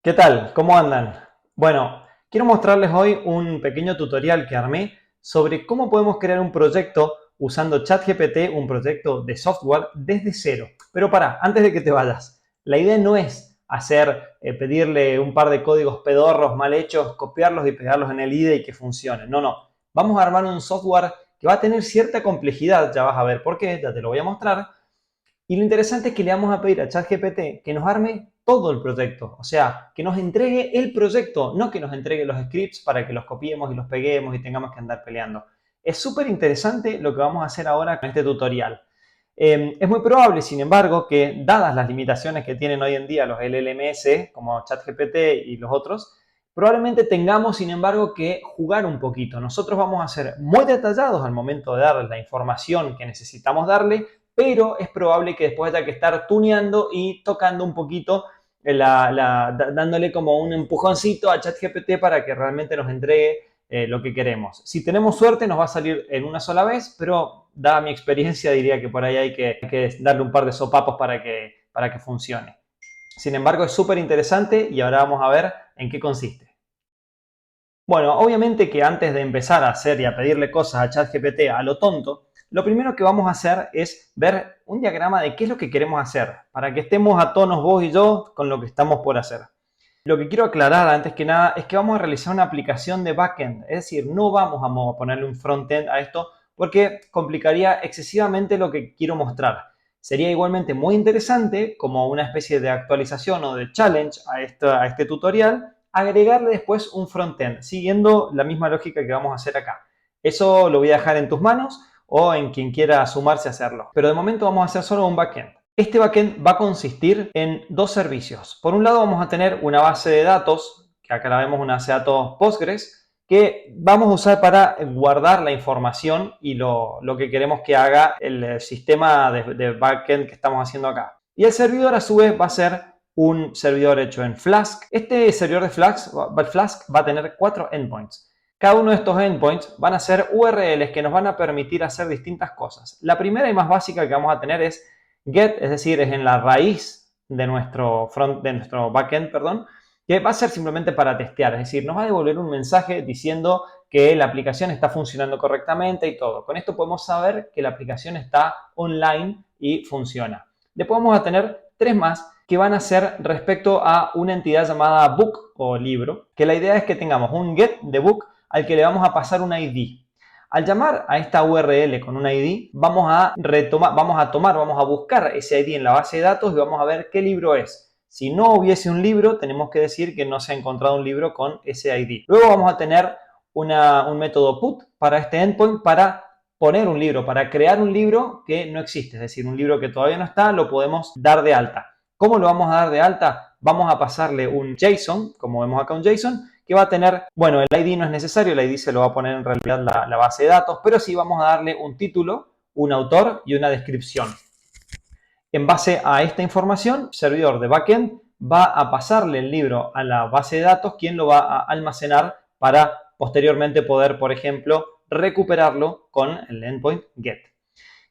¿Qué tal? ¿Cómo andan? Bueno, quiero mostrarles hoy un pequeño tutorial que armé sobre cómo podemos crear un proyecto usando ChatGPT, un proyecto de software desde cero. Pero antes de que te vayas, la idea no es pedirle un par de códigos pedorros mal hechos, copiarlos y pegarlos en el IDE y que funcione. No, no. Vamos a armar un software que va a tener cierta complejidad, ya vas a ver por qué, ya te lo voy a mostrar, y lo interesante es que le vamos a pedir a ChatGPT que nos arme todo el proyecto. O sea, que nos entregue el proyecto, no que nos entregue los scripts para que los copiemos y los peguemos y tengamos que andar peleando. Es súper interesante lo que vamos a hacer ahora con este tutorial. Es muy probable, sin embargo, que dadas las limitaciones que tienen hoy en día los LLMS, como ChatGPT y los otros, probablemente tengamos, sin embargo, que jugar un poquito. Nosotros vamos a ser muy detallados al momento de darle la información que necesitamos darle, pero es probable que después haya que estar tuneando y tocando un poquito, dándole como un empujoncito a ChatGPT para que realmente nos entregue lo que queremos. Si tenemos suerte nos va a salir en una sola vez, pero dada mi experiencia diría que por ahí hay que darle un par de sopapos para que funcione. Sin embargo, es súper interesante y ahora vamos a ver en qué consiste. Bueno, obviamente que antes de empezar a hacer y a pedirle cosas a ChatGPT a lo tonto, lo primero que vamos a hacer es ver un diagrama de qué es lo que queremos hacer, para que estemos a tonos vos y yo con lo que estamos por hacer. Lo que quiero aclarar antes que nada es que vamos a realizar una aplicación de backend, es decir, no vamos a ponerle un frontend a esto porque complicaría excesivamente lo que quiero mostrar. Sería igualmente muy interesante, como una especie de actualización o de challenge a este tutorial, agregarle después un frontend, siguiendo la misma lógica que vamos a hacer acá. Eso lo voy a dejar en tus manos o en quien quiera sumarse a hacerlo. Pero de momento vamos a hacer solo un backend. Este backend va a consistir en dos servicios. Por un lado vamos a tener una base de datos, que acá la vemos una base de datos Postgres, que vamos a usar para guardar la información y lo que queremos que haga el sistema de backend que estamos haciendo acá. Y el servidor a su vez va a ser un servidor hecho en Flask. Este servidor de Flask va a tener 4 endpoints. Cada uno de estos endpoints van a ser URLs que nos van a permitir hacer distintas cosas. La primera y más básica que vamos a tener es get, es decir, es en la raíz de nuestro backend, perdón, que va a ser simplemente para testear, es decir, nos va a devolver un mensaje diciendo que la aplicación está funcionando correctamente y todo. Con esto podemos saber que la aplicación está online y funciona. Después vamos a tener tres más que van a ser respecto a una entidad llamada book o libro, que la idea es que tengamos un get de book al que le vamos a pasar un ID. Al llamar a esta URL con un ID, vamos a buscar ese ID en la base de datos y vamos a ver qué libro es. Si no hubiese un libro, tenemos que decir que no se ha encontrado un libro con ese ID. Luego vamos a tener un método put para este endpoint para poner un libro, para crear un libro que no existe, es decir, un libro que todavía no está, lo podemos dar de alta. ¿Cómo lo vamos a dar de alta? Vamos a pasarle un JSON, como vemos acá un JSON, que va a tener, bueno, el ID no es necesario, el ID se lo va a poner en realidad la base de datos, pero sí vamos a darle un título, un autor y una descripción. En base a esta información, el servidor de backend va a pasarle el libro a la base de datos, quien lo va a almacenar para posteriormente poder, por ejemplo, recuperarlo con el endpoint get.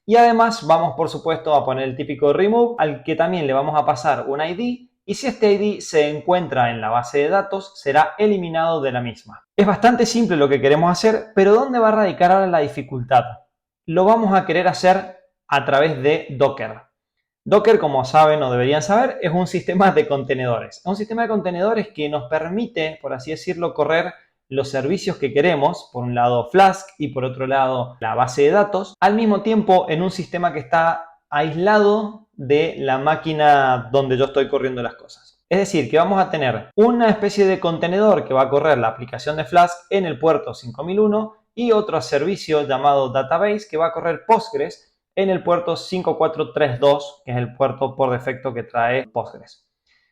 Y además vamos, por supuesto, a poner el típico remove, al que también le vamos a pasar un ID, y si este ID se encuentra en la base de datos, será eliminado de la misma. Es bastante simple lo que queremos hacer, pero ¿dónde va a radicar ahora la dificultad? Lo vamos a querer hacer a través de Docker. Docker, como saben o deberían saber, es un sistema de contenedores. Es un sistema de contenedores que nos permite, por así decirlo, correr los servicios que queremos, por un lado Flask y por otro lado la base de datos, al mismo tiempo en un sistema que está aislado de la máquina donde yo estoy corriendo las cosas. Es decir, que vamos a tener una especie de contenedor que va a correr la aplicación de Flask en el puerto 5001 y otro servicio llamado Database que va a correr Postgres en el puerto 5432, que es el puerto por defecto que trae Postgres.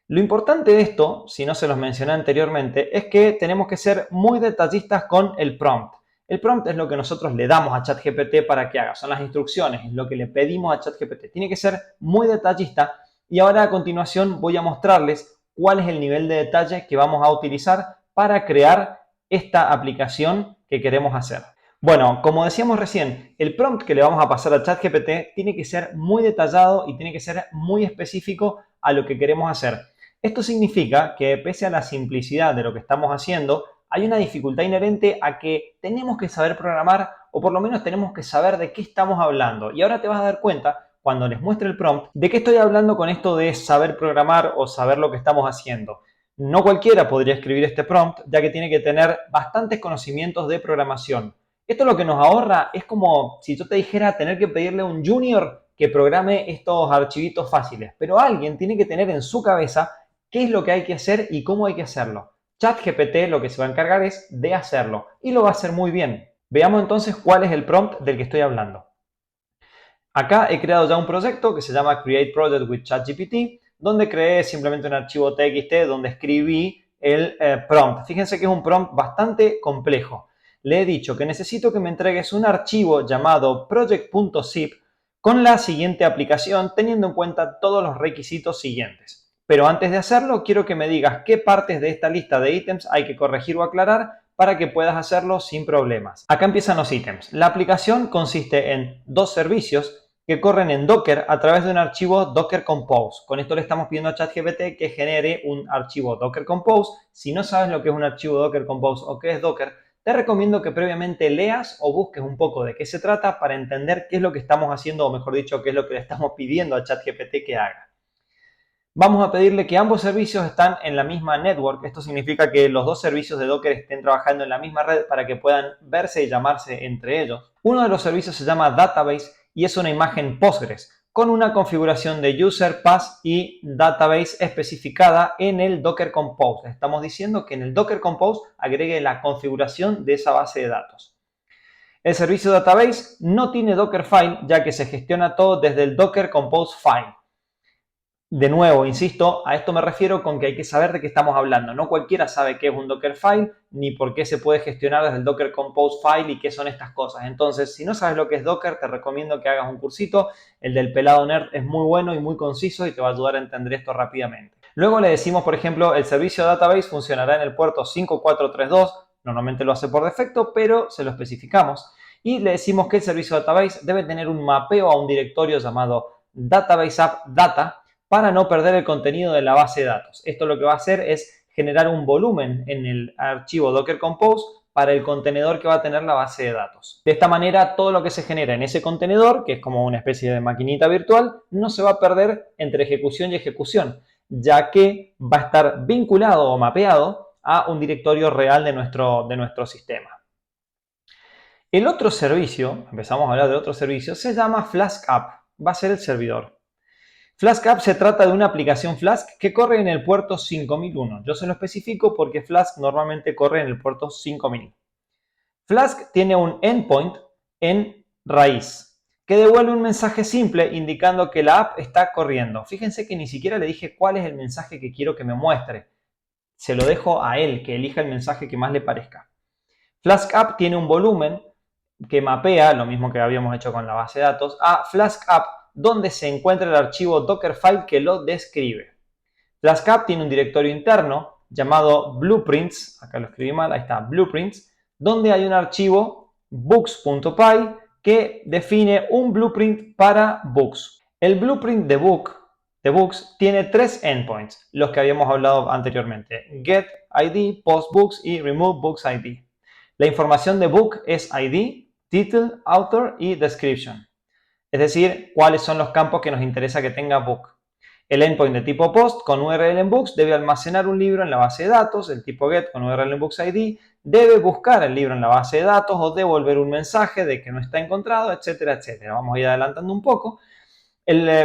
Lo importante de esto, si no se los mencioné anteriormente, es que tenemos que ser muy detallistas con el prompt. El prompt es lo que nosotros le damos a ChatGPT para que haga, son las instrucciones, es lo que le pedimos a ChatGPT. Tiene que ser muy detallista y ahora a continuación voy a mostrarles cuál es el nivel de detalle que vamos a utilizar para crear esta aplicación que queremos hacer. Bueno, como decíamos recién, el prompt que le vamos a pasar a ChatGPT tiene que ser muy detallado y tiene que ser muy específico a lo que queremos hacer. Esto significa que pese a la simplicidad de lo que estamos haciendo, hay una dificultad inherente a que tenemos que saber programar o por lo menos tenemos que saber de qué estamos hablando. Y ahora te vas a dar cuenta, cuando les muestre el prompt, de qué estoy hablando con esto de saber programar o saber lo que estamos haciendo. No cualquiera podría escribir este prompt, ya que tiene que tener bastantes conocimientos de programación. Esto lo que nos ahorra es como si yo te dijera tener que pedirle a un junior que programe estos archivitos fáciles, pero alguien tiene que tener en su cabeza qué es lo que hay que hacer y cómo hay que hacerlo. ChatGPT lo que se va a encargar es de hacerlo y lo va a hacer muy bien. Veamos entonces cuál es el prompt del que estoy hablando. Acá he creado ya un proyecto que se llama Create Project with ChatGPT, donde creé simplemente un archivo TXT donde escribí el prompt. Fíjense que es un prompt bastante complejo. Le he dicho que necesito que me entregues un archivo llamado project.zip con la siguiente aplicación, teniendo en cuenta todos los requisitos siguientes. Pero antes de hacerlo, quiero que me digas qué partes de esta lista de ítems hay que corregir o aclarar para que puedas hacerlo sin problemas. Acá empiezan los ítems. La aplicación consiste en dos servicios que corren en Docker a través de un archivo Docker Compose. Con esto le estamos pidiendo a ChatGPT que genere un archivo Docker Compose. Si no sabes lo que es un archivo Docker Compose o qué es Docker, te recomiendo que previamente leas o busques un poco de qué se trata para entender qué es lo que estamos haciendo, o mejor dicho, qué es lo que le estamos pidiendo a ChatGPT que haga. Vamos a pedirle que ambos servicios están en la misma network. Esto significa que los dos servicios de Docker estén trabajando en la misma red para que puedan verse y llamarse entre ellos. Uno de los servicios se llama Database y es una imagen Postgres con una configuración de user, pass y database especificada en el Docker Compose. Estamos diciendo que en el Docker Compose agregue la configuración de esa base de datos. El servicio Database no tiene Dockerfile, ya que se gestiona todo desde el Docker Compose File. De nuevo, insisto, a esto me refiero con que hay que saber de qué estamos hablando. No cualquiera sabe qué es un Dockerfile, ni por qué se puede gestionar desde el Docker Compose File y qué son estas cosas. Entonces, si no sabes lo que es Docker, te recomiendo que hagas un cursito. El del pelado nerd es muy bueno y muy conciso y te va a ayudar a entender esto rápidamente. Luego le decimos, por ejemplo, el servicio Database funcionará en el puerto 5432. Normalmente lo hace por defecto, pero se lo especificamos. Y le decimos que el servicio Database debe tener un mapeo a un directorio llamado Database App Data, para no perder el contenido de la base de datos. Esto lo que va a hacer es generar un volumen en el archivo Docker Compose para el contenedor que va a tener la base de datos. De esta manera, todo lo que se genera en ese contenedor, que es como una especie de maquinita virtual, no se va a perder entre ejecución y ejecución, ya que va a estar vinculado o mapeado a un directorio real de nuestro sistema. El otro servicio, empezamos a hablar de otro servicio, se llama Flask App. Va a ser el servidor. Flask App se trata de una aplicación Flask que corre en el puerto 5001. Yo se lo especifico porque Flask normalmente corre en el puerto 5000. Flask tiene un endpoint en raíz que devuelve un mensaje simple indicando que la app está corriendo. Fíjense que ni siquiera le dije cuál es el mensaje que quiero que me muestre. Se lo dejo a él, que elija el mensaje que más le parezca. Flask App tiene un volumen que mapea, lo mismo que habíamos hecho con la base de datos, a Flask App, donde se encuentra el archivo Dockerfile que lo describe. Flask App tiene un directorio interno llamado Blueprints, acá lo escribí mal, ahí está, Blueprints, donde hay un archivo books.py que define un blueprint para books. El blueprint de books tiene tres endpoints, los que habíamos hablado anteriormente: get ID, post books y remove books ID. La información de book es ID, title, author y description. Es decir, cuáles son los campos que nos interesa que tenga book. El endpoint de tipo post con URL en books debe almacenar un libro en la base de datos. El tipo get con URL en books ID debe buscar el libro en la base de datos o devolver un mensaje de que no está encontrado, etcétera, etcétera. Vamos a ir adelantando un poco.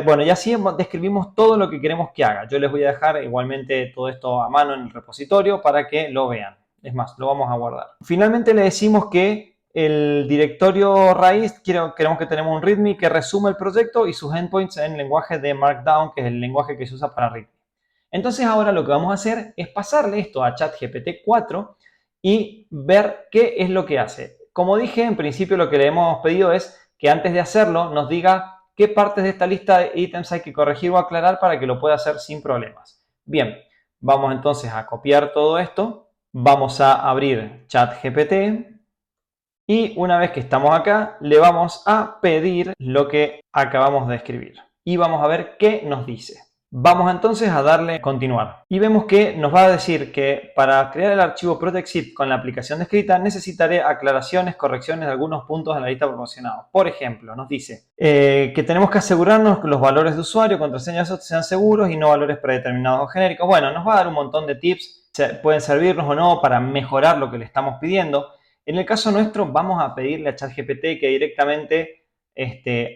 Bueno, y así describimos todo lo que queremos que haga. Yo les voy a dejar igualmente todo esto a mano en el repositorio para que lo vean. Es más, lo vamos a guardar. Finalmente le decimos que el directorio raíz, queremos que tenemos un README que resuma el proyecto y sus endpoints en lenguaje de Markdown, que es el lenguaje que se usa para README. Entonces ahora lo que vamos a hacer es pasarle esto a ChatGPT 4 y ver qué es lo que hace. Como dije, en principio lo que le hemos pedido es que antes de hacerlo nos diga qué partes de esta lista de ítems hay que corregir o aclarar para que lo pueda hacer sin problemas. Bien, vamos entonces a copiar todo esto. Vamos a abrir ChatGPT y una vez que estamos acá, le vamos a pedir lo que acabamos de escribir. Y vamos a ver qué nos dice. Vamos entonces a darle continuar y vemos que nos va a decir que para crear el archivo project-zip con la aplicación descrita necesitaré aclaraciones, correcciones de algunos puntos de la lista proporcionados. Por ejemplo, nos dice que tenemos que asegurarnos que los valores de usuario, contraseñas sean seguros y no valores predeterminados o genéricos. Bueno, nos va a dar un montón de tips, pueden servirnos o no para mejorar lo que le estamos pidiendo. En el caso nuestro vamos a pedirle a ChatGPT que directamente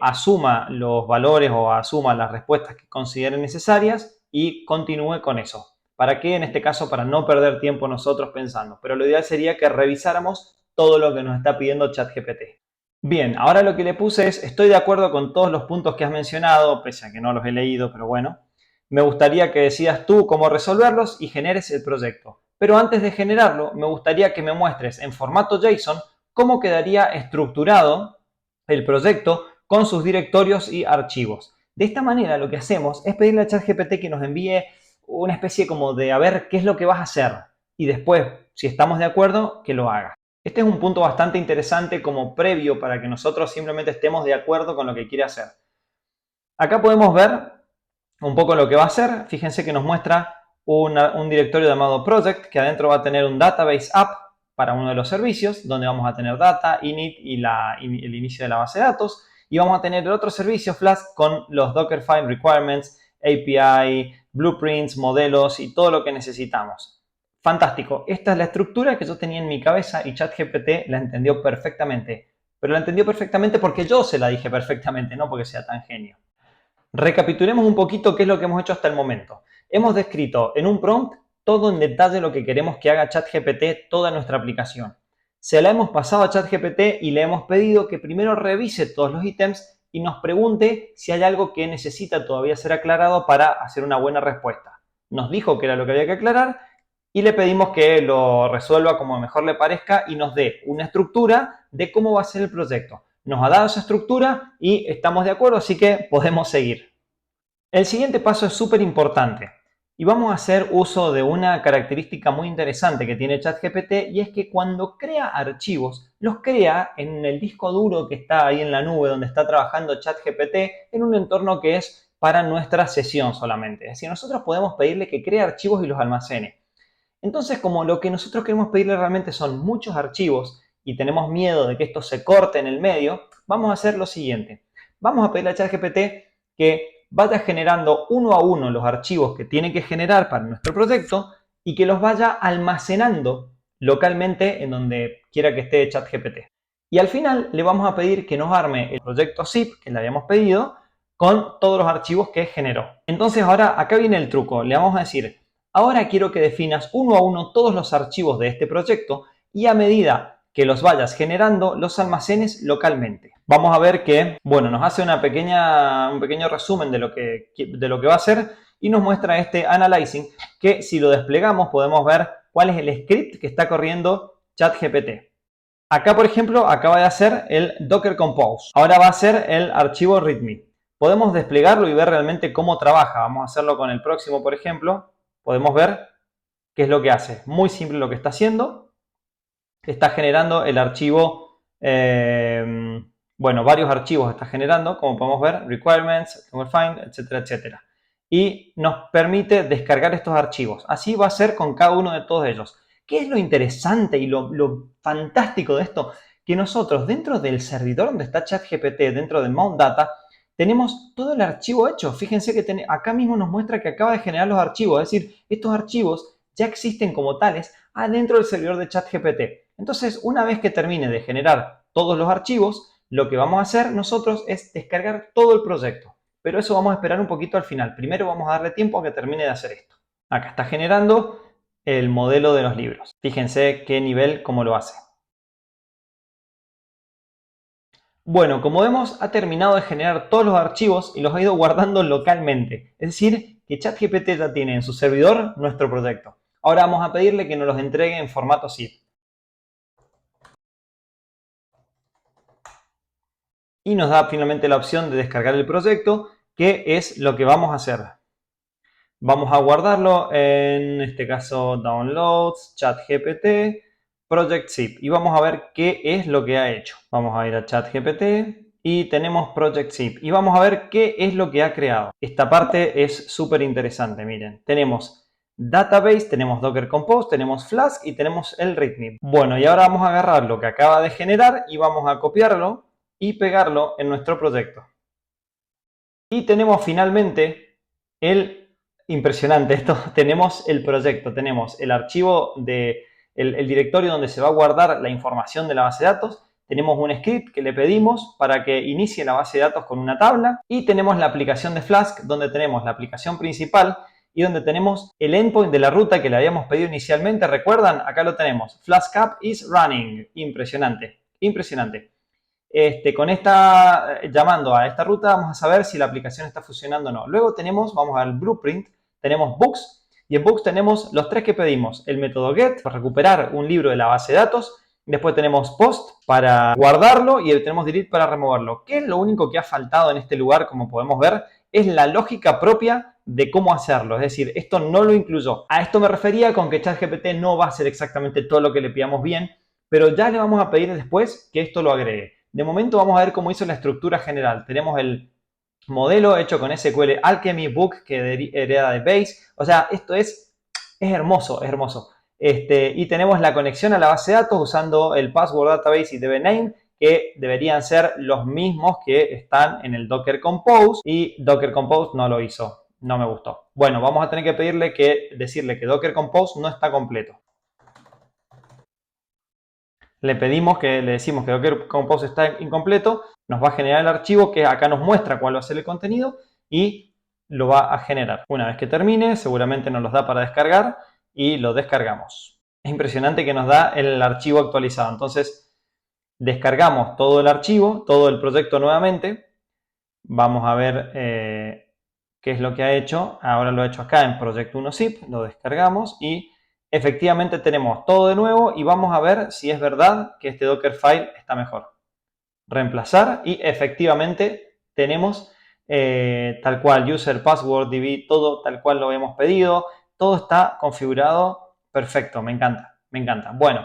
asuma los valores o asuma las respuestas que considere necesarias y continúe con eso. ¿Para qué? En este caso, para no perder tiempo nosotros pensando. Pero lo ideal sería que revisáramos todo lo que nos está pidiendo ChatGPT. Bien, ahora lo que le puse es, estoy de acuerdo con todos los puntos que has mencionado, pese a que no los he leído, pero bueno. Me gustaría que decidas tú cómo resolverlos y generes el proyecto. Pero antes de generarlo, me gustaría que me muestres en formato JSON cómo quedaría estructurado el proyecto con sus directorios y archivos. De esta manera lo que hacemos es pedirle a ChatGPT que nos envíe una especie como de a ver qué es lo que vas a hacer y después, si estamos de acuerdo, que lo haga. Este es un punto bastante interesante como previo para que nosotros simplemente estemos de acuerdo con lo que quiere hacer. Acá podemos ver un poco lo que va a hacer. Fíjense que nos muestra un directorio llamado project que adentro va a tener un database app para uno de los servicios, donde vamos a tener data, init y el inicio de la base de datos. Y vamos a tener el otro servicio, Flask, con los Dockerfile requirements, API, blueprints, modelos y todo lo que necesitamos. Fantástico. Esta es la estructura que yo tenía en mi cabeza y ChatGPT la entendió perfectamente. Pero la entendió perfectamente porque yo se la dije perfectamente, no porque sea tan genio. Recapitulemos un poquito qué es lo que hemos hecho hasta el momento. Hemos descrito en un prompt todo en detalle lo que queremos que haga ChatGPT toda nuestra aplicación. Se la hemos pasado a ChatGPT y le hemos pedido que primero revise todos los ítems y nos pregunte si hay algo que necesita todavía ser aclarado para hacer una buena respuesta. Nos dijo que era lo que había que aclarar y le pedimos que lo resuelva como mejor le parezca y nos dé una estructura de cómo va a ser el proyecto. Nos ha dado esa estructura y estamos de acuerdo, así que podemos seguir. El siguiente paso es súper importante y vamos a hacer uso de una característica muy interesante que tiene ChatGPT y es que cuando crea archivos, los crea en el disco duro que está ahí en la nube donde está trabajando ChatGPT en un entorno que es para nuestra sesión solamente. Es decir, nosotros podemos pedirle que cree archivos y los almacene. Entonces, como lo que nosotros queremos pedirle realmente son muchos archivos y tenemos miedo de que esto se corte en el medio, vamos a hacer lo siguiente. Vamos a pedirle a ChatGPT que vaya generando uno a uno los archivos que tiene que generar para nuestro proyecto y que los vaya almacenando localmente en donde quiera que esté ChatGPT. Y al final le vamos a pedir que nos arme el proyecto zip que le habíamos pedido con todos los archivos que generó. Entonces ahora acá viene el truco. Le vamos a decir, ahora quiero que definas uno a uno todos los archivos de este proyecto y a medida que los vayas generando, los almacenes localmente. Vamos a ver que, bueno, nos hace un pequeño resumen de lo que va a hacer y nos muestra este analyzing que si lo desplegamos podemos ver cuál es el script que está corriendo ChatGPT. Acá, por ejemplo, acaba de hacer el Docker Compose. Ahora va a hacer el archivo README. Podemos desplegarlo y ver realmente cómo trabaja. Vamos a hacerlo con el próximo, por ejemplo. Podemos ver qué es lo que hace. Muy simple lo que está haciendo. Está generando el archivo, varios archivos está generando, como podemos ver, requirements, find, etcétera, etcétera. Y nos permite descargar estos archivos. Así va a ser con cada uno de todos ellos. ¿Qué es lo interesante y lo fantástico de esto? Que nosotros dentro del servidor donde está ChatGPT, dentro de Mount Data, tenemos todo el archivo hecho. Fíjense que acá mismo nos muestra que acaba de generar los archivos. Es decir, estos archivos ya existen como tales adentro del servidor de ChatGPT. Entonces, una vez que termine de generar todos los archivos, lo que vamos a hacer nosotros es descargar todo el proyecto. Pero eso vamos a esperar un poquito al final. Primero vamos a darle tiempo a que termine de hacer esto. Acá está generando el modelo de los libros. Fíjense qué nivel, cómo lo hace. Bueno, como vemos, ha terminado de generar todos los archivos y los ha ido guardando localmente. Es decir, que ChatGPT ya tiene en su servidor nuestro proyecto. Ahora vamos a pedirle que nos los entregue en formato zip. Y nos da finalmente la opción de descargar el proyecto, que es lo que vamos a hacer. Vamos a guardarlo en este caso Downloads, ChatGPT, Project Zip y vamos a ver qué es lo que ha hecho. Vamos a ir a ChatGPT y tenemos Project Zip. Y vamos a ver qué es lo que ha creado. Esta parte es súper interesante, miren. Tenemos Database, tenemos Docker Compose, tenemos Flask y tenemos el README. Bueno, y ahora vamos a agarrar lo que acaba de generar y vamos a copiarlo y pegarlo en nuestro proyecto. Y tenemos finalmente impresionante esto, tenemos el proyecto, tenemos el archivo el directorio donde se va a guardar la información de la base de datos, tenemos un script que le pedimos para que inicie la base de datos con una tabla y tenemos la aplicación de Flask donde tenemos la aplicación principal y donde tenemos el endpoint de la ruta que le habíamos pedido inicialmente. ¿Recuerdan? Acá lo tenemos. Flask app is running. Impresionante, impresionante. Con llamando a esta ruta vamos a saber si la aplicación está funcionando o no. Luego vamos al blueprint, tenemos books y en books tenemos los tres que pedimos. El método get para recuperar un libro de la base de datos. Después tenemos post para guardarlo y tenemos delete para removerlo. ¿Qué es lo único que ha faltado en este lugar? Como podemos ver, es la lógica propia de cómo hacerlo. Es decir, esto no lo incluyó. A esto me refería con que ChatGPT no va a hacer exactamente todo lo que le pidamos bien, pero ya le vamos a pedir después que esto lo agregue. De momento vamos a ver cómo hizo la estructura general. Tenemos el modelo hecho con SQL Alchemy, Book que hereda de Base. O sea, esto es hermoso, es hermoso. Y tenemos la conexión a la base de datos usando el Password Database y DBName, que deberían ser los mismos que están en el Docker Compose. Y Docker Compose no lo hizo, no me gustó. Bueno, vamos a tener que decirle que Docker Compose no está completo. Le decimos que Docker Compose está incompleto, nos va a generar el archivo que acá nos muestra cuál va a ser el contenido y lo va a generar. Una vez que termine, seguramente nos los da para descargar y lo descargamos. Es impresionante que nos da el archivo actualizado. Entonces, descargamos todo el archivo, todo el proyecto nuevamente. Vamos a ver qué es lo que ha hecho. Ahora lo ha hecho acá en Project 1 Zip, lo descargamos y efectivamente tenemos todo de nuevo y vamos a ver si es verdad que este Dockerfile está mejor. Reemplazar y efectivamente tenemos tal cual user, password, db, todo tal cual lo habíamos pedido. Todo está configurado perfecto, me encanta, me encanta. Bueno,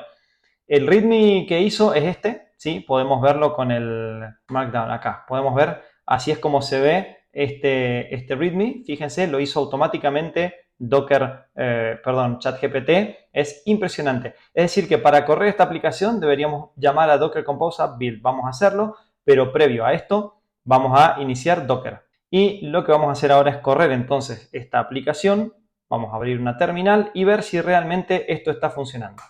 el README que hizo es este, ¿sí? Podemos verlo con el Markdown acá. Podemos ver, así es como se ve este README. Fíjense, lo hizo automáticamente ChatGPT. Es impresionante. Es decir, que para correr esta aplicación deberíamos llamar a Docker Compose App Build. Vamos a hacerlo, pero previo a esto vamos a iniciar Docker. Y lo que vamos a hacer ahora es correr entonces esta aplicación. Vamos a abrir una terminal y ver si realmente esto está funcionando.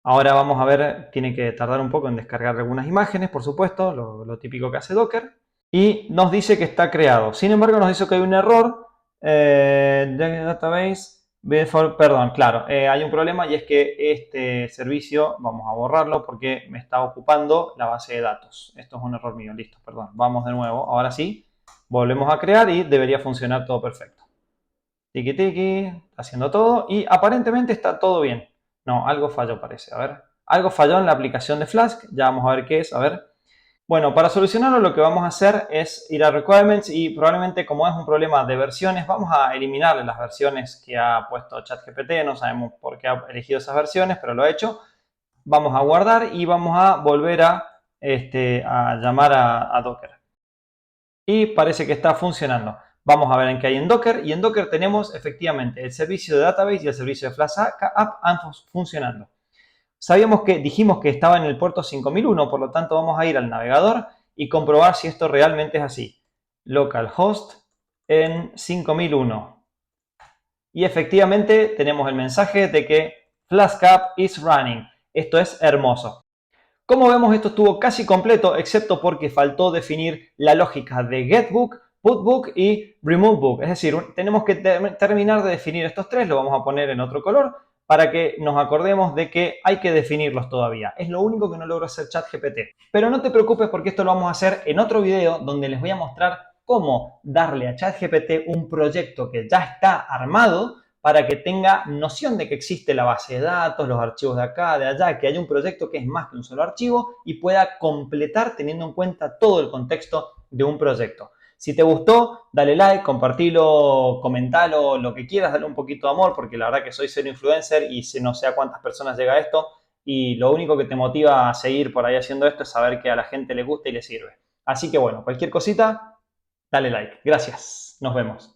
Ahora vamos a ver, tiene que tardar un poco en descargar algunas imágenes, por supuesto, lo típico que hace Docker. Y nos dice que está creado. Sin embargo, nos dice que hay un error. Database, perdón, claro, hay un problema y es que este servicio, vamos a borrarlo porque me está ocupando la base de datos. Esto es un error mío, listo, perdón. Vamos de nuevo, ahora sí, volvemos a crear y debería funcionar todo perfecto. Tiki tiki, haciendo todo y aparentemente está todo bien. No, algo falló parece, a ver. Algo falló en la aplicación de Flask, ya vamos a ver qué es, a ver. Bueno, para solucionarlo lo que vamos a hacer es ir a Requirements y probablemente como es un problema de versiones, vamos a eliminar las versiones que ha puesto ChatGPT. No sabemos por qué ha elegido esas versiones, pero lo ha hecho. Vamos a guardar y vamos a volver a llamar a Docker. Y parece que está funcionando. Vamos a ver en qué hay en Docker. Y en Docker tenemos efectivamente el servicio de Database y el servicio de Flask App, ambos funcionando. Dijimos que estaba en el puerto 5001, por lo tanto vamos a ir al navegador y comprobar si esto realmente es así. Localhost en 5001. Y efectivamente tenemos el mensaje de que Flask App is running. Esto es hermoso. Como vemos, esto estuvo casi completo, excepto porque faltó definir la lógica de getBook, putBook y removeBook. Es decir, tenemos que terminar de definir estos tres, lo vamos a poner en otro color, para que nos acordemos de que hay que definirlos todavía. Es lo único que no logro hacer ChatGPT. Pero no te preocupes porque esto lo vamos a hacer en otro video donde les voy a mostrar cómo darle a ChatGPT un proyecto que ya está armado para que tenga noción de que existe la base de datos, los archivos de acá, de allá, que haya un proyecto que es más que un solo archivo y pueda completar teniendo en cuenta todo el contexto de un proyecto. Si te gustó, dale like, compartilo, comentalo, lo que quieras, dale un poquito de amor, porque la verdad que soy cero influencer y no sé a cuántas personas llega esto. y lo único que te motiva a seguir por ahí haciendo esto es saber que a la gente le gusta y le sirve. Así que bueno, cualquier cosita, dale like. Gracias. Nos vemos.